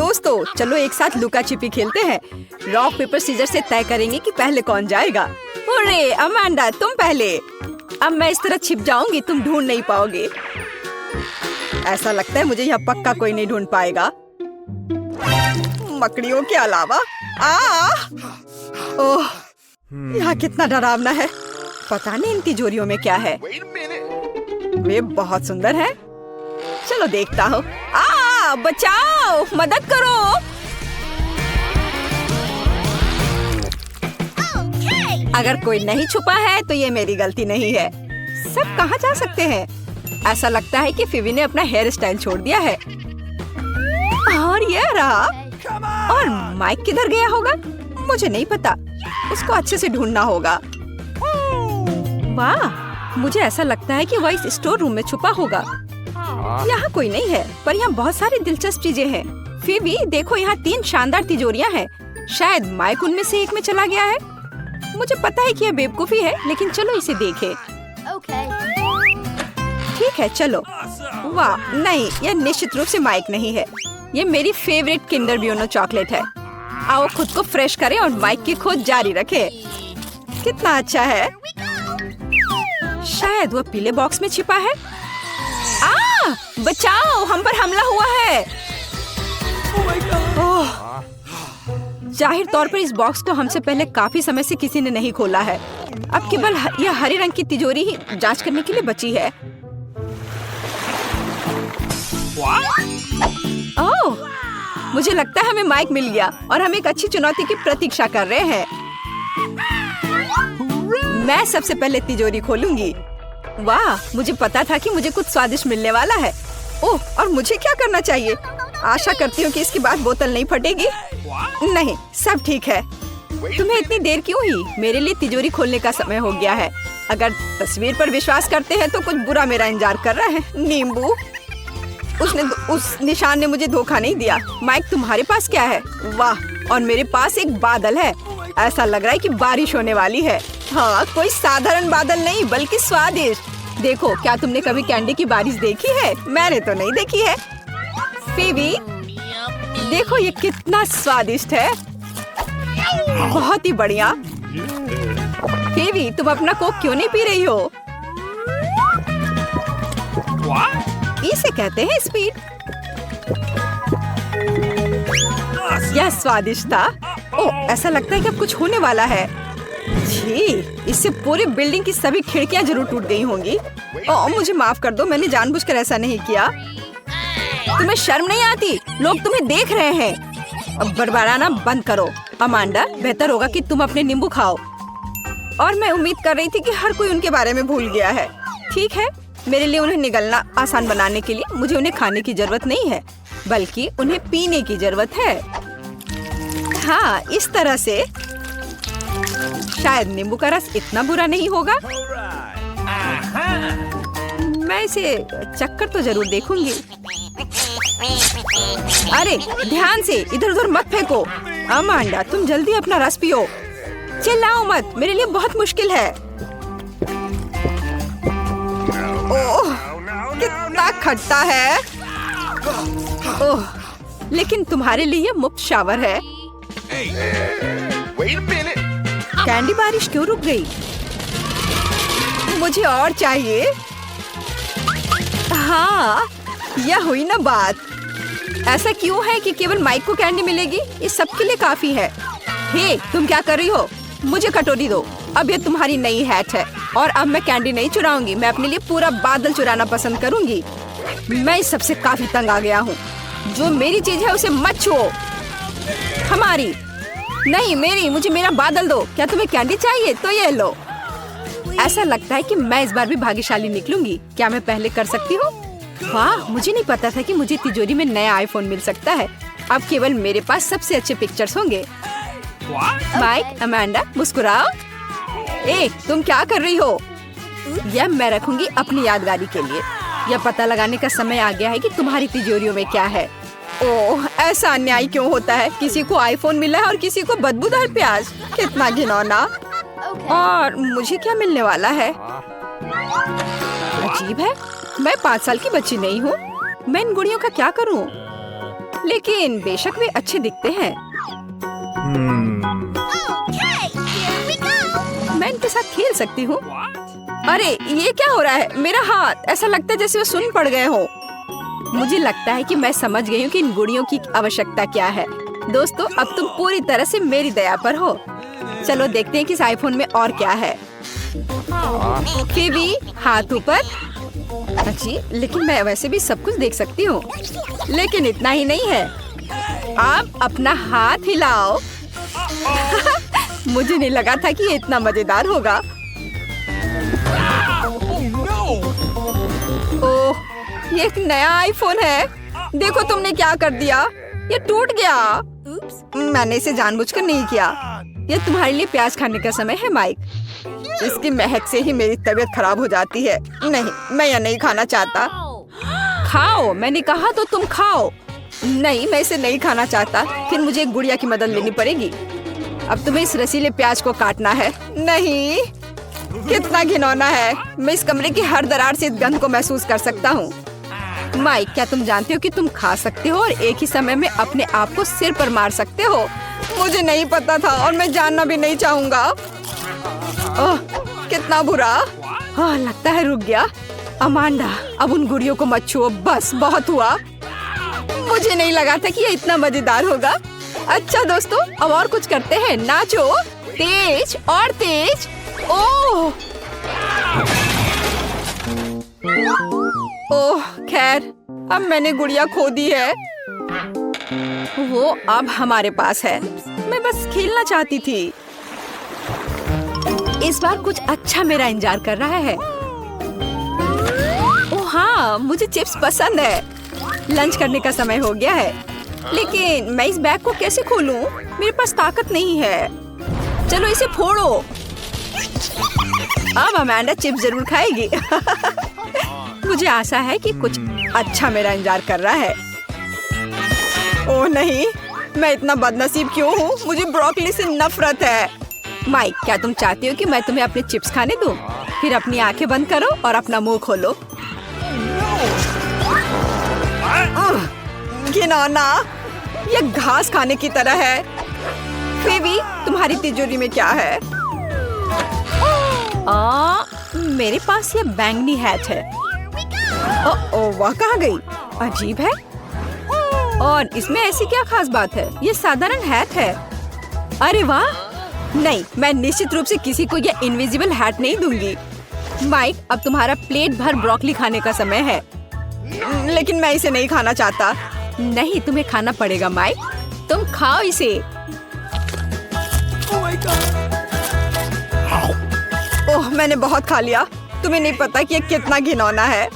दोस्तों, चलो एक साथ लुका छिपी खेलते हैं। रॉक पेपर सीजर से तय करेंगे कि पहले कौन जाएगा। अरे अमांडा, तुम पहले। अब मैं इस तरह छिप जाऊंगी, तुम ढूंढ नहीं पाओगे। ऐसा लगता है मुझे यहाँ पक्का कोई नहीं ढूंढ पाएगा, मकड़ियों के अलावा। ओह, यहाँ कितना डरावना है। पता नहीं इन तिजोरियों में क्या है। वे बहुत सुंदर हैं। चलो देखता हूँ। बचाओ, मदद करो। अगर कोई नहीं छुपा है तो ये मेरी गलती नहीं है। सब कहाँ जा सकते हैं? ऐसा लगता है कि फिवी ने अपना हेयर स्टाइल छोड़ दिया है। और ये रहा। और माइक किधर गया होगा? मुझे नहीं पता। उसको अच्छे से ढूंढना होगा। वाह, मुझे ऐसा लगता है कि वह इस स्टोर रूम में छुपा होगा। यहाँ कोई नहीं है, पर यहाँ बहुत सारी दिलचस्प चीजें हैं। फिवी देखो, यहाँ 3 शानदार तिजोरियाँ हैं। शायद माइक उनमें से एक में चला गया है। मुझे पता है कि यह बेवकूफी है, लेकिन चलो इसे देखें। ठीक है, चलो। वाह, नहीं, यह निश्चित रूप से माइक नहीं है। ये मेरी फेवरेट किंडर ब्यूनो चॉकलेट है। आओ खुद को फ्रेश करें और माइक की खोज जारी रखें। कितना अच्छा है। शायद वह पीले बॉक्स में छिपा है। बचाओ, हम पर हमला हुआ है। ओह, जाहिर तौर पर इस बॉक्स को हमसे पहले काफी समय से किसी ने नहीं खोला है। अब केवल यह हरे रंग की तिजोरी ही जांच करने के लिए बची है। ओह, मुझे लगता है हमें माइक मिल गया और हम एक अच्छी चुनौती की प्रतीक्षा कर रहे हैं। मैं सबसे पहले तिजोरी खोलूंगी। वाह, मुझे पता था कि मुझे कुछ स्वादिष्ट मिलने वाला है। ओह, और मुझे क्या करना चाहिए? आशा करती हूँ कि इसके बाद बोतल नहीं फटेगी। नहीं, सब ठीक है। तुम्हें इतनी देर क्यों हुई? मेरे लिए तिजोरी खोलने का समय हो गया है। अगर तस्वीर पर विश्वास करते हैं तो कुछ बुरा मेरा इंतजार कर रहा है। नींबू, उस निशान ने मुझे धोखा नहीं दिया। माइक, तुम्हारे पास क्या है? वाह, और मेरे पास एक बादल है। ऐसा लग रहा है कि बारिश होने वाली है। हाँ, कोई साधारण बादल नहीं, बल्कि स्वादिष्ट। देखो, क्या तुमने कभी कैंडी की बारिश देखी है? मैंने तो नहीं देखी है। फिवी, देखो ये कितना स्वादिष्ट है। बहुत ही बढ़िया। फिवी, तुम अपना कोक क्यों नहीं पी रही हो? इसे कहते हैं स्पीड। यह स्वादिष्ट था। ओह, ऐसा लगता है कि अब कुछ होने वाला है। जी, इससे पूरी बिल्डिंग की सभी खिड़कियां जरूर टूट गई होंगी। ओह, मुझे माफ कर दो, मैंने जानबूझकर ऐसा नहीं किया। तुम्हें शर्म नहीं आती? लोग तुम्हें देख रहे हैं। अब बड़बड़ाना बंद करो। अमांडा, बेहतर होगा कि तुम अपने नींबू खाओ। और मैं उम्मीद कर रही थी कि हर कोई उनके बारे में भूल गया है। ठीक है, मेरे लिए उन्हें निगलना आसान बनाने के लिए मुझे उन्हें खाने की जरूरत नहीं है, बल्कि उन्हें पीने की जरूरत है। हाँ, इस तरह से शायद नींबू का रस इतना बुरा नहीं होगा। मैं इसे चक्कर तो जरूर देखूंगी। अरे ध्यान से, इधर उधर मत फेंको। अमांडा, तुम जल्दी अपना रस पियो। चिल्लाओ मत, मेरे लिए बहुत मुश्किल है। ओह, कितना खट्टा है। ओह, लेकिन तुम्हारे लिए मुफ्त शावर है। कैंडी बारिश क्यों रुक गई? मुझे और चाहिए। हाँ, यह हुई ना बात। ऐसा क्यों है कि केवल माइक को कैंडी मिलेगी? ये सबके लिए काफी है। हे, तुम क्या कर रही हो? मुझे कटोरी दो। अब ये तुम्हारी नई हैट है और अब मैं कैंडी नहीं चुराऊंगी। मैं अपने लिए पूरा बादल चुराना पसंद करूंगी। मैं इस सबसे काफी तंग आ गया हूँ। जो मेरी चीज है उसे मत छुओ। हमारी नहीं, मेरी। मुझे मेरा बादल दो। क्या तुम्हें कैंडी चाहिए? तो ये लो। ऐसा लगता है कि मैं इस बार भी भाग्यशाली निकलूंगी। क्या मैं पहले कर सकती हूँ? वाह, मुझे नहीं पता था कि मुझे तिजोरी में नया आईफोन मिल सकता है। अब केवल मेरे पास सबसे अच्छे पिक्चर्स होंगे। Mic, Amanda, मुस्कुराओ। ए, तुम क्या कर रही हो? यह मैं रखूंगी अपनी यादगारी के लिए। यह पता लगाने का समय आ गया है कि तुम्हारी तिजोरियों में क्या है। ओह, ऐसा अन्याय क्यों होता है? किसी को आईफोन मिला है और किसी को बदबूदार प्याज। कितना घिनौना। और मुझे क्या मिलने वाला है? अजीब है, मैं 5 साल की बच्ची नहीं हूँ। मैं इन गुड़ियों का क्या करूँ? लेकिन बेशक वे अच्छे दिखते हैं। मैं इनके साथ खेल सकती हूँ। अरे ये क्या हो रहा है? मेरा हाथ ऐसा लगता है जैसे वो सुन्न पड़ गए हो। मुझे लगता है कि मैं समझ गई हूँ कि इन गुड़ियों की आवश्यकता क्या है। दोस्तों, अब तुम पूरी तरह से मेरी दया पर हो। चलो देखते हैं कि इस आईफोन में और क्या है। फिवी, हाथ ऊपर। जी, लेकिन मैं वैसे भी सब कुछ देख सकती हूँ। लेकिन इतना ही नहीं है, आप अपना हाथ हिलाओ। मुझे नहीं लगा था कि ये इतना मजेदार होगा। ओह, ये एक नया आईफोन है। देखो तुमने क्या कर दिया, ये टूट गया। मैंने इसे जानबूझकर नहीं किया। ये तुम्हारे लिए प्याज खाने का समय है माइक। इसकी महक से ही मेरी तबीयत खराब हो जाती है। नहीं, मैं यह नहीं खाना चाहता। खाओ, मैंने कहा तो तुम खाओ। नहीं, मैं इसे नहीं खाना चाहता। फिर मुझे एक गुड़िया की मदद लेनी पड़ेगी। अब तुम्हें इस रसीले प्याज को काटना है। नहीं, कितना घिनौना है। मैं इस कमरे की हर दरार से इस गंध को महसूस कर सकता हूँ। माइक, क्या तुम जानते हो कि तुम खा सकते हो और एक ही समय में अपने आप को सिर पर मार सकते हो? मुझे नहीं पता था और मैं जानना भी नहीं चाहूँगा। ओह, कितना बुरा। लगता है रुक गया। अमांडा, अब उन गुड़ियों को मत छुओ। बस, बहुत हुआ। मुझे नहीं लगा था कि ये इतना मजेदार होगा। अच्छा दोस्तों, अब और कुछ करते हैं। नाचो, तेज और तेज। ओह खैर, अब मैंने गुड़िया खो दी है। वो अब हमारे पास है। मैं बस खेलना चाहती थी। इस बार कुछ अच्छा मेरा इंतजार कर रहा है। ओह हाँ, मुझे चिप्स पसंद है। लंच करने का समय हो गया है। लेकिन मैं इस बैग को कैसे खोलूं? मेरे पास ताकत नहीं है। चलो इसे फोड़ो। अब अमांडा चिप्स जरूर खाएगी। मुझे आशा है कि कुछ अच्छा मेरा इंतजार कर रहा है। ओह नहीं, मैं इतना बदनसीब क्यों हूँ? मुझे ब्रोकली से नफरत है। माइक, क्या तुम चाहती हो कि मैं तुम्हें अपने चिप्स खाने दूं? फिर अपनी आंखें बंद करो और अपना मुंह खोलो। घिनौना, ये घास खाने की तरह है। फिवी, तुम्हारी तिजोरी में क्या है? मेरे पास ये बैंगनी हैट है। वह कहाँ गई? अजीब है। और इसमें ऐसी क्या खास बात है? ये साधारण हैट है। अरे वाह! नहीं, मैं निश्चित रूप से किसी को ये इनविजिबल हैट नहीं दूंगी। माइक, अब तुम्हारा प्लेट भर ब्रोकली खाने का समय है। लेकिन मैं इसे नहीं खाना चाहता। नहीं, तुम्हें खाना पड़ेगा माइक। तुम खाओ इसे। ओह, मैंने बहुत खा लिया। तुम्हें नहीं पता कि ये कितना घिनौना है।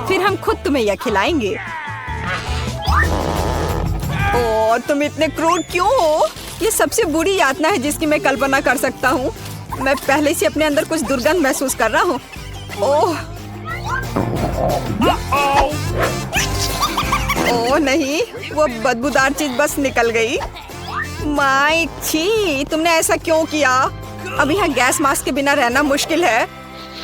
फिर हम खुद तुम्हें यह खिलाएंगे। ओह, तुम इतने क्रूर क्यों हो? ये सबसे बुरी यातना है जिसकी मैं कल्पना कर सकता हूँ। मैं पहले से अपने अंदर कुछ दुर्गंध महसूस कर रहा हूँ। ओह नहीं, वो बदबूदार चीज बस निकल गई। माइक, छी, तुमने ऐसा क्यों किया? अब यहाँ गैस मास्क के बिना रहना मुश्किल है।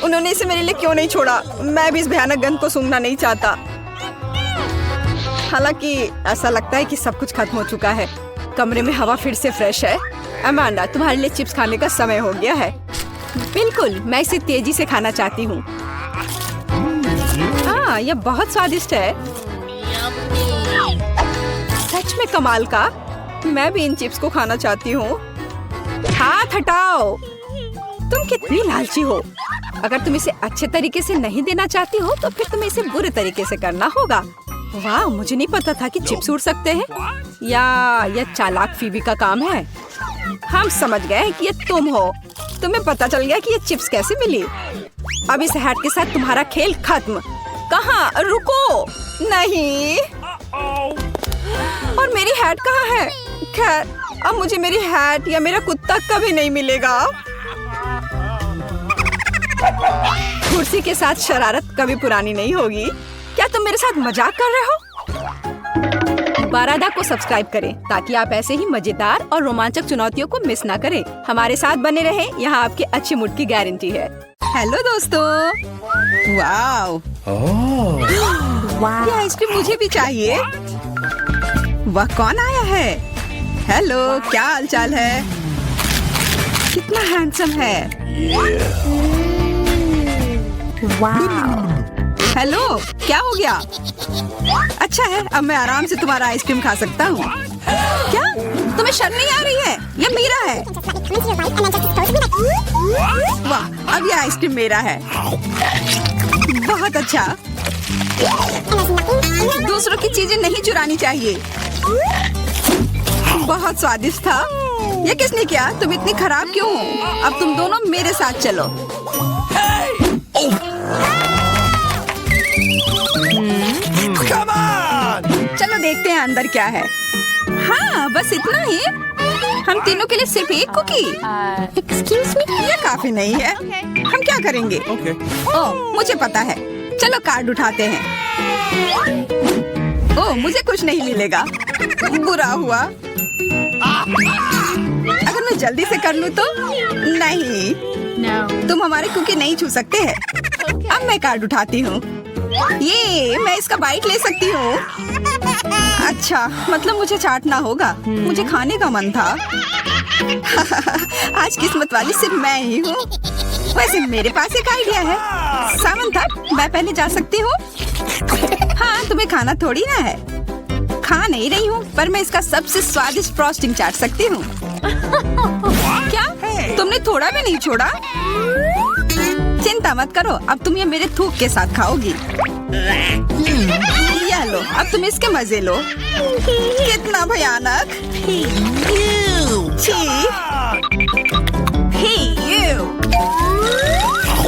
उन्होंने इसे मेरे लिए क्यों नहीं छोड़ा? मैं भी इस भयानक गंध को सूंघना नहीं चाहता। हालांकि ऐसा लगता है कि सब कुछ खत्म हो चुका है। कमरे में हवा फिर से फ्रेश है। अमांडा, तुम्हारे लिए चिप्स खाने का समय हो गया है। बिल्कुल, मैं इसे तेजी से खाना चाहती हूँ। हाँ, यह बहुत स्वादिष्ट है। सच में कमाल का। मैं भी इन चिप्स को खाना चाहती हूँ। हाथ हटाओ। तुम कितनी लालची हो। अगर तुम इसे अच्छे तरीके से नहीं देना चाहती हो तो फिर तुम्हें इसे बुरे तरीके से करना होगा। वाह, मुझे नहीं पता था कि चिप्स उड़ सकते हैं। या यह चालाक फीबी का काम है। हम समझ गए कि ये तुम हो। तुम्हें पता चल गया कि ये चिप्स कैसे मिली। अब इस हैट के साथ तुम्हारा खेल खत्म। कहाँ? रुको। नहीं। और मेरी हैट कहाँ है? खैर, अब मुझे मेरी हैट या मेरा कुत्ता कभी नहीं मिलेगा। कुर्सी के साथ शरारत कभी पुरानी नहीं होगी। क्या तुम मेरे साथ मजाक कर रहे हो? बारादा को सब्सक्राइब करें ताकि आप ऐसे ही मजेदार और रोमांचक चुनौतियों को मिस ना करें। हमारे साथ बने रहें, यहाँ आपके अच्छे मूड की गारंटी है। हेलो दोस्तों। वाओ, ये आइसक्रीम मुझे भी चाहिए। वह कौन आया है? हेलो, क्या हालचाल है? कितना हैंडसम है। हेलो, क्या हो गया? अच्छा है, अब मैं आराम से तुम्हारा आइसक्रीम खा सकता हूँ। क्या तुम्हें शर्म नहीं आ रही है? ये मेरा है। वाह, अब ये आइसक्रीम मेरा है। बहुत अच्छा। दूसरों की चीजें नहीं चुरानी चाहिए। बहुत स्वादिष्ट था। ये किसने किया? तुम इतनी खराब क्यों हो? अब तुम दोनों मेरे साथ चलो। चलो देखते हैं अंदर क्या है। हाँ, बस इतना ही। हम तीनों के लिए सिर्फ एक कुकी। एक्सक्यूज मी, ये काफी नहीं है। हम क्या करेंगे? ओह, मुझे पता है। चलो कार्ड उठाते हैं। ओह, मुझे कुछ नहीं मिलेगा। बुरा हुआ। अगर मैं जल्दी से कर लूँ तो? नहीं, तुम हमारे कुकी नहीं छू सकते हैं। अब मैं कार्ड उठाती हूँ। ये मैं इसका बाइट ले सकती हूँ। अच्छा, मतलब मुझे चाटना होगा। मुझे खाने का मन था। आज किस्मत वाली सिर्फ मैं ही हूँ। वैसे मेरे पास एक आइडिया है। सामंथा, मैं पहले जा सकती हूँ? हाँ, तुम्हें खाना थोड़ी ना है। खा नहीं रही हूँ, पर मैं इसका सबसे स्वादिष्ट फ्रॉस्टिंग चाट सकती हूँ। क्या तुमने थोड़ा भी नहीं छोड़ा? चिंता मत करो, अब तुम ये मेरे थूक के साथ खाओगी। ये लो, अब तुम इसके मजे लो। कितना भयानक।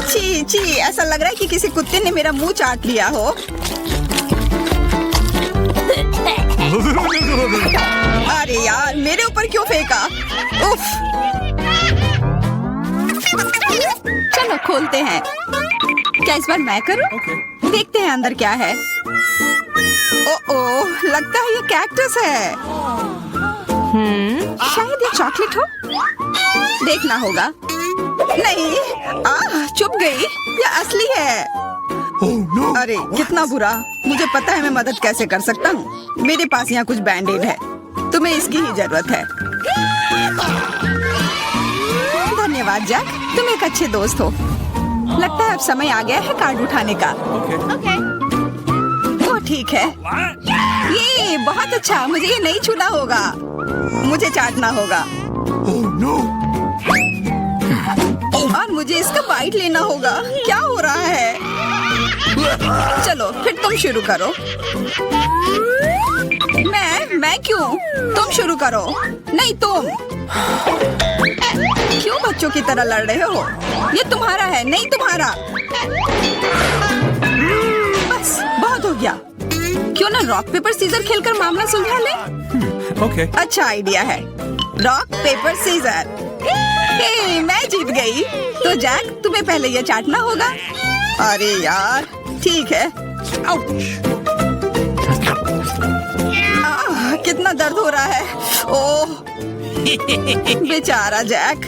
छी छी, ऐसा लग रहा है कि किसी कुत्ते ने मेरा मुंह चाट लिया हो। अरे यार, मेरे ऊपर क्यों फेंका? उफ। चलो खोलते हैं। क्या इस बार मैं करूं? देखते हैं अंदर क्या है। ओह, लगता है ये कैक्टस है। शायद ये चॉकलेट हो। देखना होगा। नहीं, चुप गई। ये असली है। अरे कितना बुरा। मुझे पता है मैं मदद कैसे कर सकता हूँ। मेरे पास यहाँ कुछ बैंडेड है। तुम्हें इसकी ही जरूरत है। धन्यवाद जैक, तुम एक अच्छे दोस्त हो। लगता है अब समय आ गया है कार्ड उठाने का। ओह ठीक है। ये बहुत अच्छा। मुझे ये नहीं छूना होगा। मुझे चाटना होगा। और मुझे इसका बाइट लेना होगा। क्या हो रहा है? चलो फिर तुम शुरू करो। मैं क्यों? तुम शुरू करो। नहीं तुम। क्यों बच्चों की तरह लड़ रहे हो? ये तुम्हारा है, नहीं तुम्हारा। बस बहुत हो गया। क्यों ना रॉक पेपर सीजर खेलकर मामला सुलझा ले? ओके। अच्छा आइडिया है। Rock paper scissor. हे, मैं जीत गई। तो जैक, तुम्हें पहले ये चाटना होगा। अरे यार, ठीक है। कितना दर्द हो रहा है। ओह बेचारा जैक।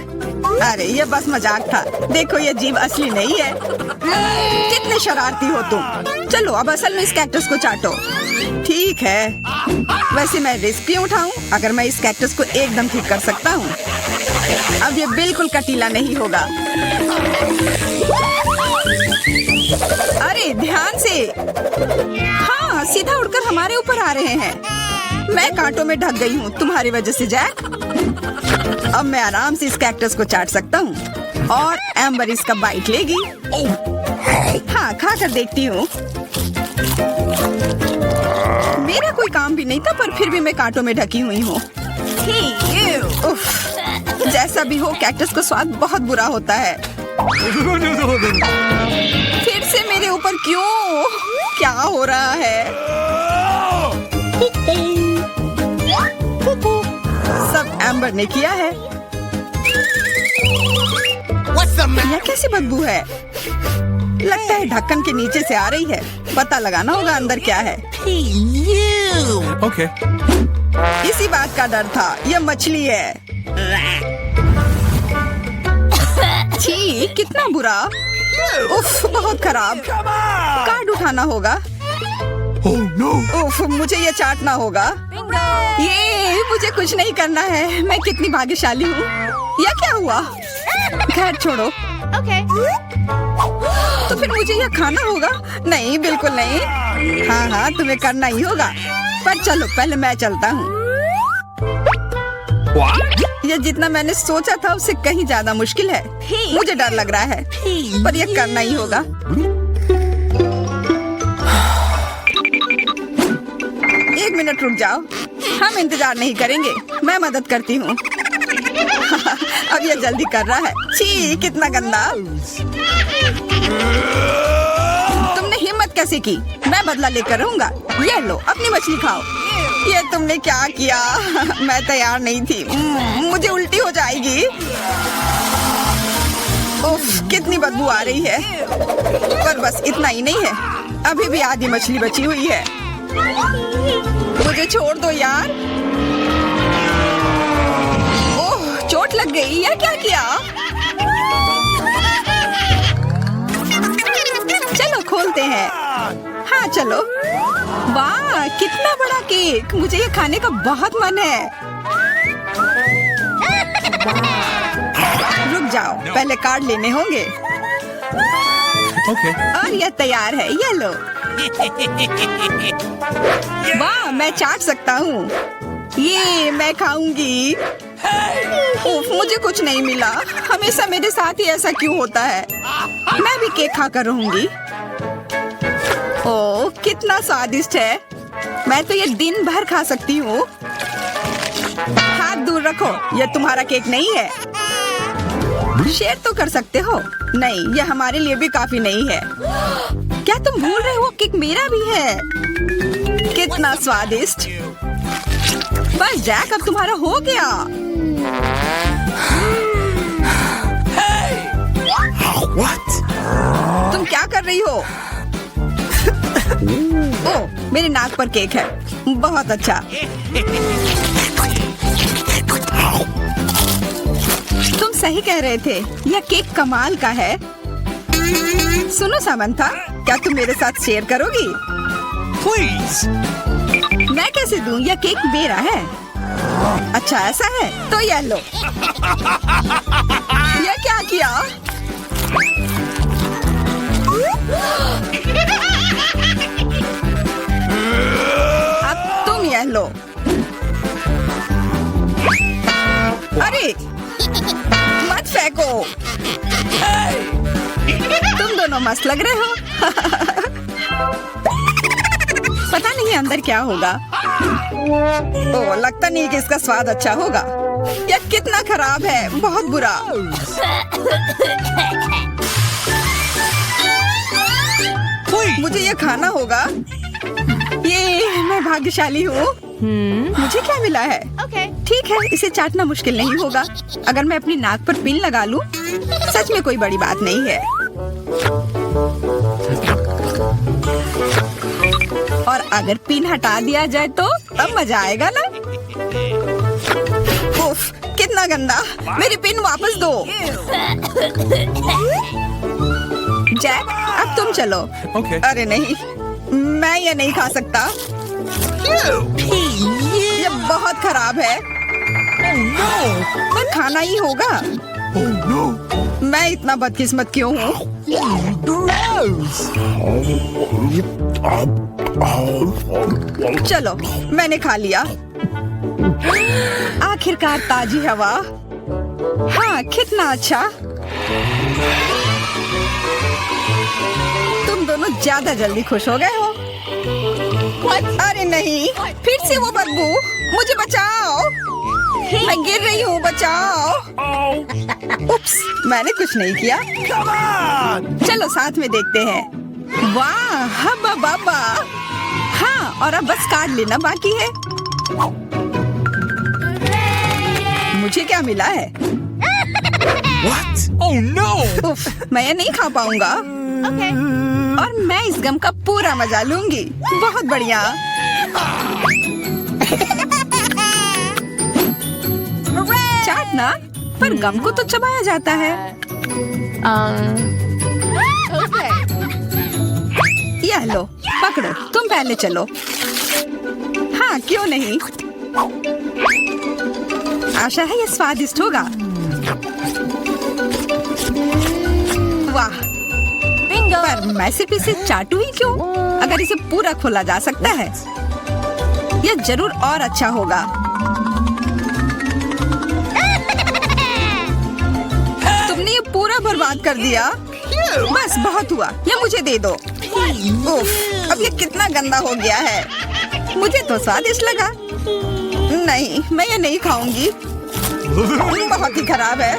अरे ये बस मजाक था। देखो ये जीव असली नहीं है। कितने शरारती हो तुम। चलो अब असल में इस कैक्टस को चाटो। ठीक है। वैसे मैं रिस्क क्यों उठाऊं अगर मैं इस कैक्टस को एकदम ठीक कर सकता हूँ। अब ये बिल्कुल कटीला नहीं होगा। अरे ध्यान से। हाँ, सीधा उड़कर हमारे ऊपर आ रहे हैं। मैं कांटों में ढक गई हूँ तुम्हारी वजह से जैक। अब मैं आराम से इस कैक्टस को चाट सकता हूँ और एम्बर इसका बाइट लेगी। हाँ, खा कर देखती हूँ। मेरा कोई काम भी नहीं था, पर फिर भी मैं कांटों में ढकी हुई हूँ। जैसा भी हो, कैक्टस का स्वाद बहुत बुरा होता है। फिर से मेरे ऊपर क्यों? क्या हो रहा है? सब एम्बर ने किया है। यह कैसी बदबू है? लगता है ढक्कन के नीचे से आ रही है। पता लगाना होगा अंदर क्या है। ओके। इसी बात का डर था। यह मछली है। छी, कितना बुरा। उफ, बहुत खराब। कार्ड उठाना होगा। Oh no! उफ, मुझे ये चाटना होगा। ये मुझे कुछ नहीं करना है। मैं कितनी भाग्यशाली हूँ। यह क्या हुआ? खैर छोड़ो। तो फिर मुझे यह खाना होगा? नहीं, बिल्कुल नहीं। हाँ, तुम्हें करना ही होगा। पर चलो, पहले मैं चलता हूँ। यह जितना मैंने सोचा था उससे कहीं ज्यादा मुश्किल है। मुझे डर लग रहा है, पर यह करना ही होगा। एक मिनट रुक जाओ, हम इंतजार नहीं करेंगे। मैं मदद करती हूँ। अब यह जल्दी कर रहा है। छी, कितना गंदा। तुमने हिम्मत कैसे की? मैं बदला लेकर रहूंगा। ये लो, अपनी मछली खाओ। ये तुमने क्या किया? मैं तैयार नहीं थी। मुझे उल्टी हो जाएगी। उफ, कितनी बदबू आ रही है। पर बस इतना ही नहीं है, अभी भी आधी मछली बची हुई है। मुझे छोड़ दो यार। ओह, चोट लग गई। यह क्या किया? चलो खोलते हैं। हाँ चलो। वाह, कितना बड़ा केक। मुझे ये खाने का बहुत मन है। रुक जाओ, पहले कार्ड लेने होंगे। Okay. और यह तैयार है। ये लो। वाह, मैं चाट सकता हूँ। ये मैं खाऊंगी। उफ, मुझे कुछ नहीं मिला। हमेशा मेरे साथ ही ऐसा क्यों होता है? मैं भी केक खाकर रहूंगी। ओह, कितना स्वादिष्ट है। मैं तो ये दिन भर खा सकती हूँ। हाथ दूर रखो, यह तुम्हारा केक नहीं है। शेयर तो कर सकते हो। नहीं, यह हमारे लिए भी काफी नहीं है। क्या तुम भूल रहे हो, केक मेरा भी है। कितना स्वादिष्ट। बस जैक, अब तुम्हारा हो गया। What? तुम क्या कर रही हो? ओह, मेरे नाक पर केक है। बहुत अच्छा। तुम सही कह रहे थे, यह केक कमाल का है। सुनो सामंथा, क्या तुम मेरे साथ शेयर करोगी? Please. मैं कैसे दूं? यह केक मेरा है। अच्छा ऐसा है, तो यह लो। यह क्या किया? अब तुम यह लो। अरे मत फेंको। तुम दोनों मस्त लग रहे हो। पता नहीं अंदर क्या होगा। ओह, लगता नहीं कि इसका स्वाद अच्छा होगा। यह कितना खराब है, बहुत बुरा। मुझे यह खाना होगा। ये मैं भाग्यशाली हूँ। मुझे क्या मिला है? ठीक है, इसे चाटना मुश्किल नहीं होगा। अगर मैं अपनी नाक पर पिन लगा लूं, सच में कोई बड़ी बात नहीं है। और अगर पिन हटा दिया जाए तो तब मजा आएगा ना। उफ, कितना गंदा। मेरी पिन वापस दो। जैक, अब तुम चलो। Okay. अरे नहीं, मैं ये नहीं खा सकता। ये बहुत खराब है। पर खाना ही होगा। Oh no. मैं इतना बदकिस्मत क्यों हूँ? चलो, मैंने खा लिया। आखिरकार ताजी हवा। हाँ, कितना अच्छा। तुम दोनों ज्यादा जल्दी खुश हो गए हो। अरे नहीं, फिर से वो बदबू। मुझे बचाओ, मैं गिर रही हूँ। बचाओ। उप्स, मैंने कुछ नहीं किया। Come on. चलो साथ में देखते हैं। वाह, हब्बा बाबा। हाँ, और अब बस कार्ड लेना बाकी है। मुझे क्या मिला है? What? Oh no. उफ, मैं ये नहीं खा पाऊंगा। और मैं इस गम का पूरा मजा लूंगी। बहुत बढ़िया। चाटना, पर गम को तो चबाया जाता है। यह लो, पकड़ो। तुम पहले चलो। हाँ, हाँ, क्यों नहीं। आशा है ये स्वादिष्ट होगा। वाह, पर मैं सिर्फ इसे चाटू ही क्यों, अगर इसे पूरा खोला जा सकता है यह जरूर और अच्छा होगा। तुमने ये पूरा बर्बाद कर दिया। बस बहुत हुआ, ये मुझे दे दो। उफ, अब ये कितना गंदा हो गया है। मुझे तो स्वादिष्ट लगा। नहीं, मैं ये नहीं खाऊंगी, बहुत ही खराब है।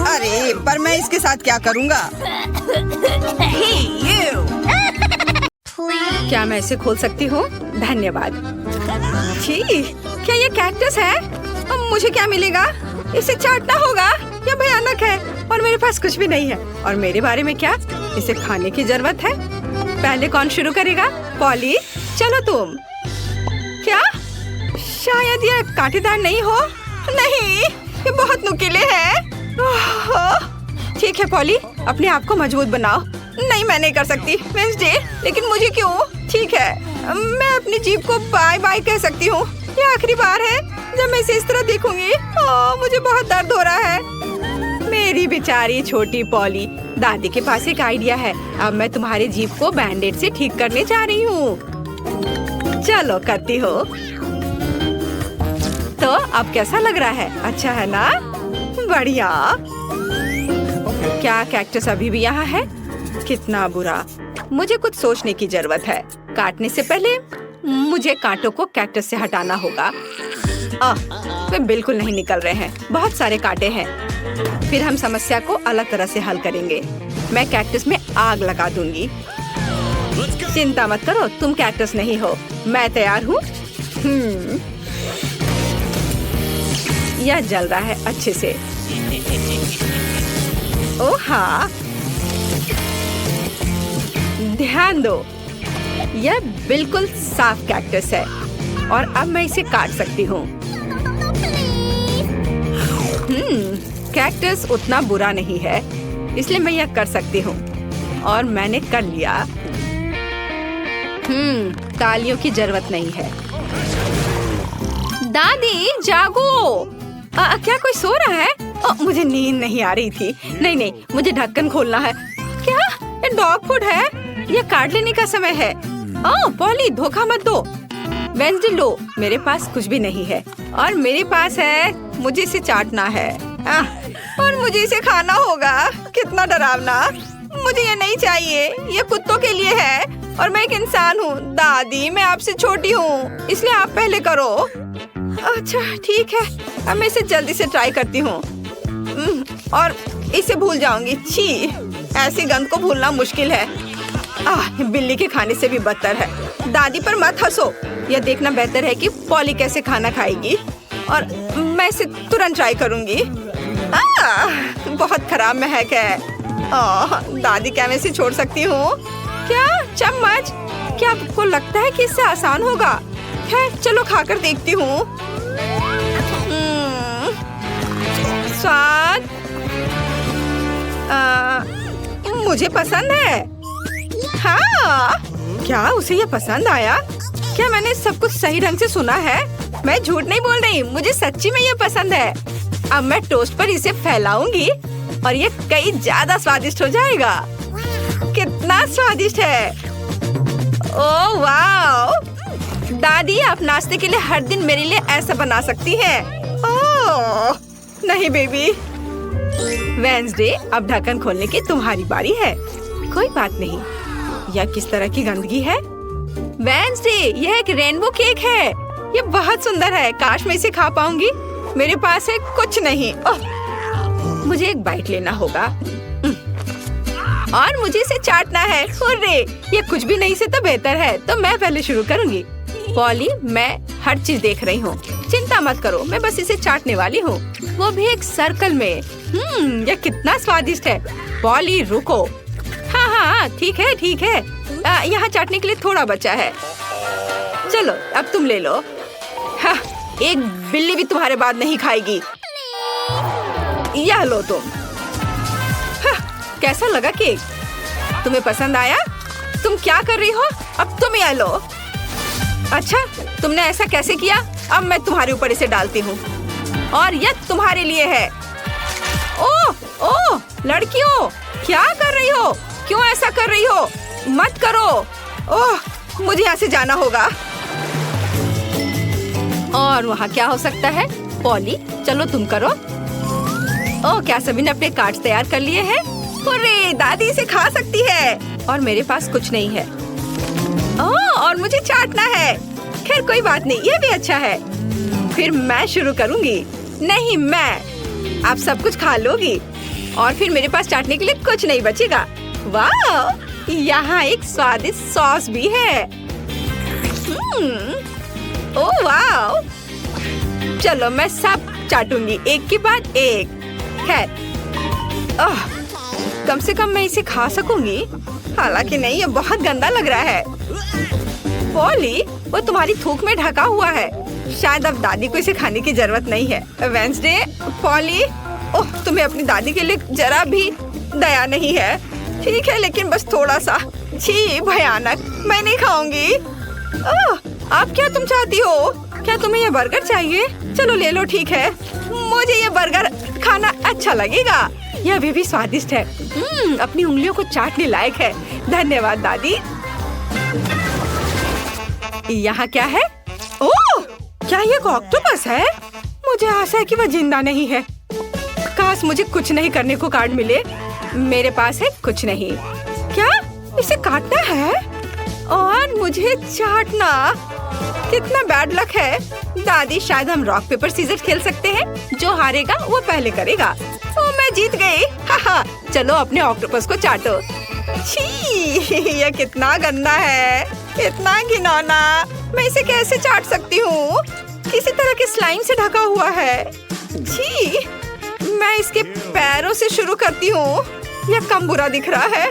अरे, पर मैं इसके साथ क्या करूंगा? क्या मैं इसे खोल सकती हूँ? धन्यवाद। छी, क्या ये कैक्टस है? अब मुझे क्या मिलेगा? इसे चाटना होगा। यह भयानक है और मेरे पास कुछ भी नहीं है। और मेरे बारे में क्या? इसे खाने की जरूरत है। पहले कौन शुरू करेगा? पॉली, चलो तुम। क्या? शायद ये कांटेदार नहीं हो। नहीं, ये बहुत नुकीले हैं। ठीक है पॉली, अपने आप को मजबूत बनाओ। नहीं, मैं नहीं कर सकती वेंसडे, लेकिन मुझे क्यों? ठीक है, मैं अपनी जीभ को बाय बाय कह सकती हूँ। ये आखिरी बार है जब मैं इसे इस तरह देखूंगी। मुझे बहुत दर्द हो रहा है। मेरी बेचारी छोटी पॉली, दादी के पास एक आइडिया है। अब मैं तुम्हारी जीभ को बैंडेड से ठीक करने जा रही हूँ। चलो करती हो। तो अब कैसा लग रहा है? अच्छा है ना? बढ़िया। क्या कैक्टस अभी भी यहाँ है? कितना बुरा। मुझे कुछ सोचने की जरूरत है। काटने से पहले मुझे कांटों को कैक्टस से हटाना होगा। वे बिल्कुल नहीं निकल रहे हैं। बहुत सारे कांटे हैं। फिर हम समस्या को अलग तरह से हल करेंगे। मैं कैक्टस में आग लगा दूंगी। चिंता मत करो, तुम कैक्टस नहीं हो। मैं तैयार हूँ। यह जल रहा है अच्छे से। ओह हाँ, ध्यान दो, यह बिल्कुल साफ कैक्टस है और अब मैं इसे काट सकती हूँ। कैक्टस उतना बुरा नहीं है, इसलिए मैं यह कर सकती हूँ और मैंने कर लिया। तालियों की जरूरत नहीं है। दादी जागो। क्या कोई सो रहा है? मुझे नींद नहीं आ रही थी। नहीं, मुझे ढक्कन खोलना है। क्या ये डॉग फूड है? ये काट लेने का समय है। पॉली, धोखा मत दो। वेंसडे लो, मेरे पास कुछ भी नहीं है और मेरे पास है। मुझे इसे चाटना है और मुझे इसे खाना होगा। कितना डरावना। मुझे ये नहीं चाहिए। ये कुत्तों के लिए है और मैं एक इंसान हूँ। दादी, मैं आपसे छोटी हूँ, इसलिए आप पहले करो। अच्छा ठीक है, अब मैं इसे जल्दी से ट्राई करती हूँ और इसे भूल जाऊंगी। छी, ऐसी गंध को भूलना मुश्किल है। बिल्ली के खाने से भी बदतर है। दादी पर मत हंसो। यह देखना बेहतर है कि पॉली कैसे खाना खाएगी और मैं इसे तुरंत ट्राई करूंगी। बहुत खराब महक है। दादी, क्या मैं इसे छोड़ सकती हूँ? क्या चम्मच? क्या आपको लगता है कि इससे आसान होगा? खैर, चलो खाकर देखती हूँ। स्वाद मुझे पसंद है। हाँ, क्या उसे ये पसंद आया? क्या मैंने सब कुछ सही ढंग से सुना है? मैं झूठ नहीं बोल रही, मुझे सच्ची में ये पसंद है। अब मैं टोस्ट पर इसे फैलाऊंगी और ये कई ज्यादा स्वादिष्ट हो जाएगा। कितना स्वादिष्ट है। ओह वाह! दादी, आप नाश्ते के लिए हर दिन मेरे लिए ऐसा बना सकती हैं। ओह नहीं बेबी। वेंसडे, अब ढक्कन खोलने की तुम्हारी बारी है। कोई बात नहीं। यह किस तरह की गंदगी है? वेंसडे, यह एक रेनबो केक है। यह बहुत सुंदर है। काश मैं इसे खा पाऊंगी। मेरे पास है कुछ नहीं। मुझे एक बाइट लेना होगा और मुझे इसे चाटना है। हुर्रे, ये कुछ भी नहीं से तो बेहतर है। तो मैं पहले शुरू करूंगी। पॉली, मैं हर चीज देख रही हूँ। चिंता मत करो, मैं बस इसे चाटने वाली हूँ, वो भी एक सर्कल में। यह कितना स्वादिष्ट है। पॉली रुको। हाँ, ठीक है। यहाँ चाटने के लिए थोड़ा बचा है। चलो, अब तुम ले लो। हाँ, एक बिल्ली भी तुम्हारे बाद नहीं खाएगी। यह लो तुम। हाँ, कैसा लगा केक? तुम्हें पसंद आया? तुम क्या कर रही हो? अब तुम यह लो। अच्छा, तुमने ऐसा कैसे किया? अब मैं तुम्हारे ऊपर इसे डालती हूँ और यह तुम्हारे लिए है। ओह ओह, लड़कियों क्या कर रही हो? क्यों ऐसा कर रही हो? मत करो। ओह, मुझे यहाँ से जाना होगा। और वहाँ क्या हो सकता है? पॉली, चलो तुम करो। ओह, क्या सभी ने अपने कार्ड्स तैयार कर लिए हैं? अरे, दादी इसे खा सकती है और मेरे पास कुछ नहीं है। ओह, और मुझे चाटना है। खैर कोई बात नहीं, ये भी अच्छा है। फिर मैं शुरू करूंगी। नहीं, मैं। आप सब कुछ खा लोगी और फिर मेरे पास चाटने के लिए कुछ नहीं बचेगा। वाह, यहाँ एक स्वादिष्ट सॉस भी है। ओह वाह, चलो मैं सब चाटूंगी एक के बाद एक। खैर, कम से कम मैं इसे खा सकूंगी। हालांकि नहीं, ये बहुत गंदा लग रहा है। पॉली, वो तुम्हारी थूक में ढका हुआ है। शायद अब दादी को इसे खाने की जरूरत नहीं है। वेंसडे, पॉली, ओह, तुम्हें अपनी दादी के लिए जरा भी दया नहीं है। ठीक है, लेकिन बस थोड़ा सा। छी, भयानक, मैं नहीं खाऊंगी। ओह, आप क्या तुम चाहती हो? क्या तुम्हें ये बर्गर चाहिए? चलो ले लो, ठीक है। मुझे ये बर्गर खाना अच्छा लगेगा। यह अभी भी स्वादिष्ट है। अपनी उंगलियों को चाटने लायक है। धन्यवाद दादी। यहाँ क्या है? ओह, क्या ये ऑक्टोपस है? मुझे आशा है कि वह जिंदा नहीं है। काश मुझे कुछ नहीं करने को कार्ड मिले। मेरे पास है कुछ नहीं। क्या इसे काटना है और मुझे चाटना? कितना बैड लक है। दादी, शायद हम रॉक पेपर सीजर खेल सकते हैं। जो हारेगा वो पहले करेगा। ओ, मैं जीत गई। हाहा, चलो अपने ऑक्टोपस को चाटो। छी, यह कितना गंदा है, इतना घिनौना। मैं इसे कैसे चाट सकती हूँ? किसी तरह के स्लाइम से ढका हुआ है। छी, मैं इसके पैरों से शुरू करती हूँ। यह कम बुरा दिख रहा है।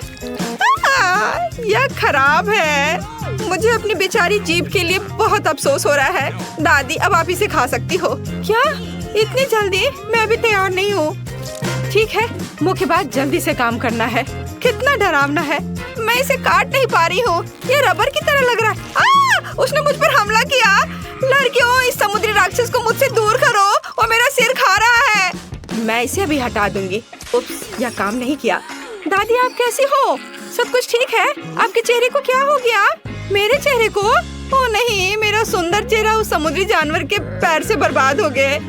यह खराब है। मुझे अपनी बेचारी जीभ के लिए बहुत अफसोस हो रहा है। दादी, अब आप इसे खा सकती हो। क्या इतनी जल्दी? मैं अभी तैयार नहीं हूँ। ठीक है, मुख्य बात जल्दी से काम करना है। कितना डरावना है। मैं इसे काट नहीं पा रही हूँ। ये रबर की तरह लग रहा है। उसने मुझ पर हमला किया। लड़कियों, इस समुद्री राक्षस को मुझसे दूर करो, वो मेरा सिर खा रहा है। मैं इसे अभी हटा दूंगी। उप्स, यह काम नहीं किया। दादी, आप कैसी हो? सब कुछ ठीक है? आपके चेहरे को क्या हो गया? मेरे चेहरे को? ओ नहीं, मेरा सुंदर चेहरा उस समुद्री जानवर के पैर से बर्बाद हो गए।